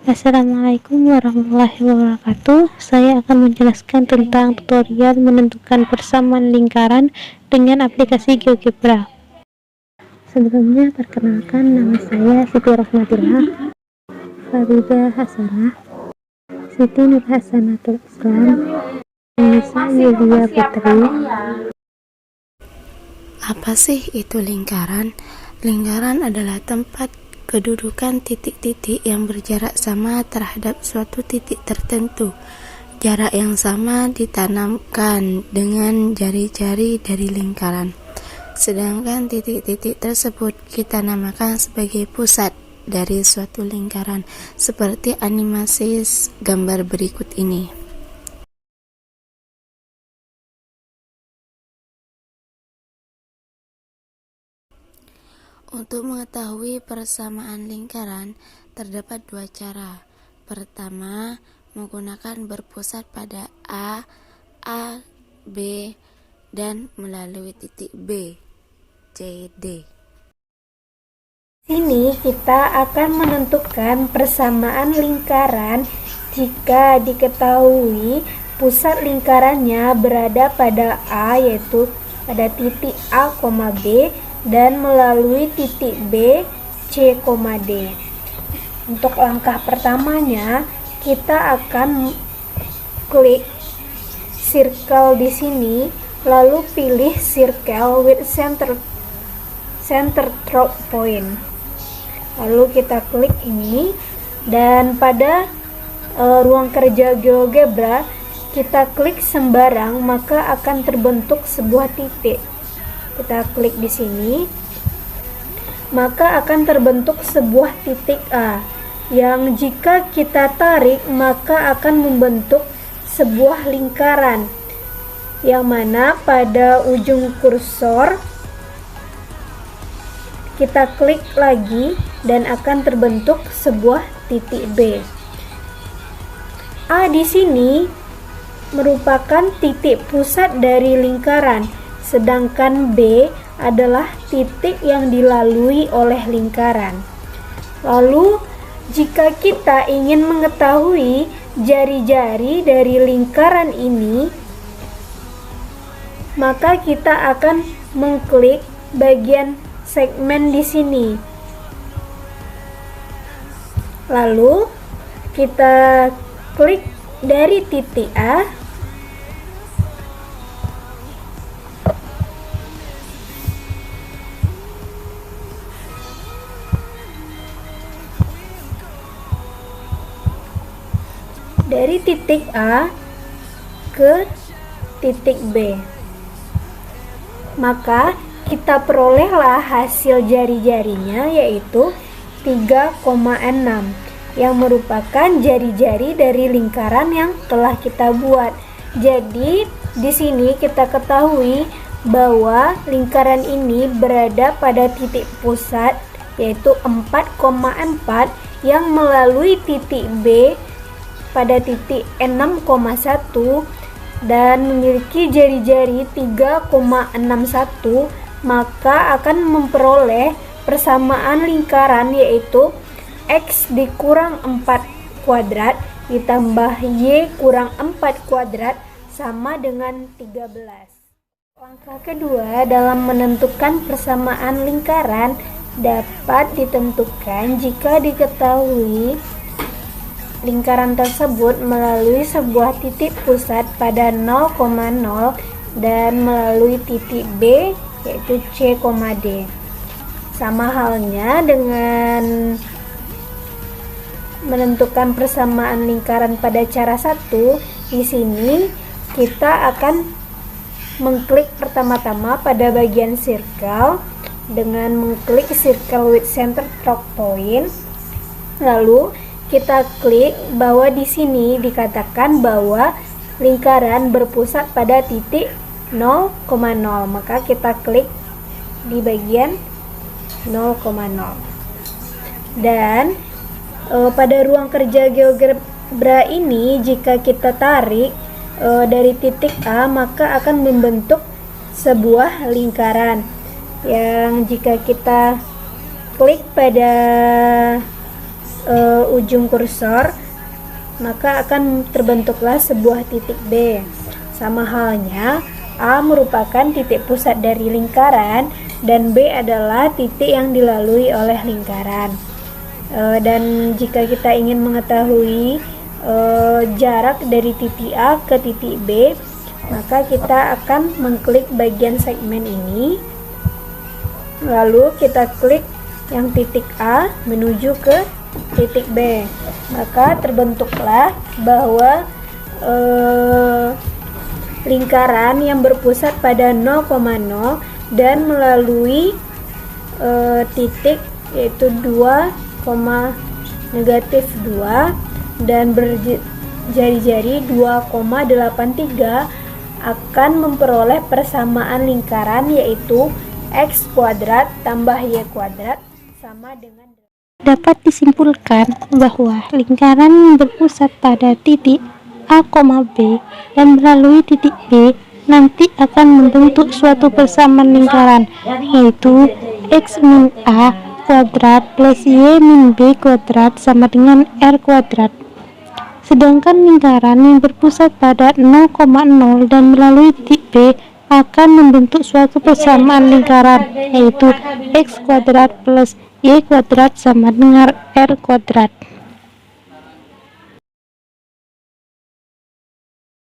Assalamualaikum warahmatullahi wabarakatuh. Saya akan menjelaskan tentang tutorial menentukan persamaan lingkaran dengan aplikasi GeoGebra. Sebelumnya, perkenalkan, nama saya Siti Rahmatillah, Faridah Hasanah, Siti Nur Hasanatul Islam, Nisa Yulia Putri. Apa sih itu lingkaran? Lingkaran adalah tempat kedudukan titik-titik yang berjarak sama terhadap suatu titik tertentu. Jarak yang sama ditanamkan dengan jari-jari dari lingkaran. Sedangkan titik-titik tersebut kita namakan sebagai pusat dari suatu lingkaran, seperti animasi gambar berikut ini. Untuk mengetahui persamaan lingkaran, terdapat dua cara. Pertama, menggunakan berpusat pada A, B, dan melalui titik B, C, D. Sini kita akan menentukan persamaan lingkaran jika diketahui pusat lingkarannya berada pada A, yaitu pada titik A, B, dan melalui titik B, C, D. Untuk langkah pertamanya, kita akan klik circle di sini, lalu pilih circle with center drop point. Lalu kita klik ini, dan pada ruang kerja GeoGebra kita klik sembarang, maka akan terbentuk sebuah titik. Kita klik di sini, maka akan terbentuk sebuah titik A yang jika kita tarik maka akan membentuk sebuah lingkaran, yang mana pada ujung kursor kita klik lagi dan akan terbentuk sebuah titik B. A di sini merupakan titik pusat dari lingkaran, sedangkan B adalah titik yang dilalui oleh lingkaran. Lalu, jika kita ingin mengetahui jari-jari dari lingkaran ini, maka kita akan mengklik bagian segmen di sini. Lalu, kita klik dari titik A, dari titik A ke titik B, maka kita perolehlah hasil jari-jarinya, yaitu 3,6 yang merupakan jari-jari dari lingkaran yang telah kita buat. Jadi di sini kita ketahui bahwa lingkaran ini berada pada titik pusat, yaitu 4,4 yang melalui titik B pada titik 6,1 dan memiliki jari-jari 3,61, maka akan memperoleh persamaan lingkaran, yaitu X dikurang 4 kuadrat ditambah Y kurang 4 kuadrat sama dengan 13. Langkah kedua dalam menentukan persamaan lingkaran dapat ditentukan jika diketahui lingkaran tersebut melalui sebuah titik pusat pada 0,0 dan melalui titik B, yaitu C, D. Sama halnya dengan menentukan persamaan lingkaran pada cara 1, di sini kita akan mengklik pertama-tama pada bagian circle dengan mengklik circle with center drop point. Lalu kita klik bahwa di sini dikatakan bahwa lingkaran berpusat pada titik 0,0, maka kita klik di bagian 0,0. Dan pada ruang kerja GeoGebra ini, jika kita tarik dari titik A, maka akan membentuk sebuah lingkaran yang jika kita klik pada ujung kursor, maka akan terbentuklah sebuah titik B. Sama halnya, A merupakan titik pusat dari lingkaran dan B adalah titik yang dilalui oleh lingkaran. Dan jika kita ingin mengetahui jarak dari titik A ke titik B, maka kita akan mengklik bagian segmen ini, lalu kita klik yang titik A menuju ke titik B, maka terbentuklah bahwa lingkaran yang berpusat pada 0,0 dan melalui titik yaitu 2, -2 dan berjari-jari 2,83 akan memperoleh persamaan lingkaran, yaitu x kuadrat tambah y kuadrat sama dengan. Dapat disimpulkan bahwa lingkaran yang berpusat pada titik A, B dan melalui titik B nanti akan membentuk suatu persamaan lingkaran, yaitu x min A kuadrat plus y min B kuadrat sama dengan R kuadrat. Sedangkan lingkaran yang berpusat pada 0,0 dan melalui titik B akan membentuk suatu persamaan lingkaran, yaitu x kuadrat plus y kuadrat sama dengan R kuadrat.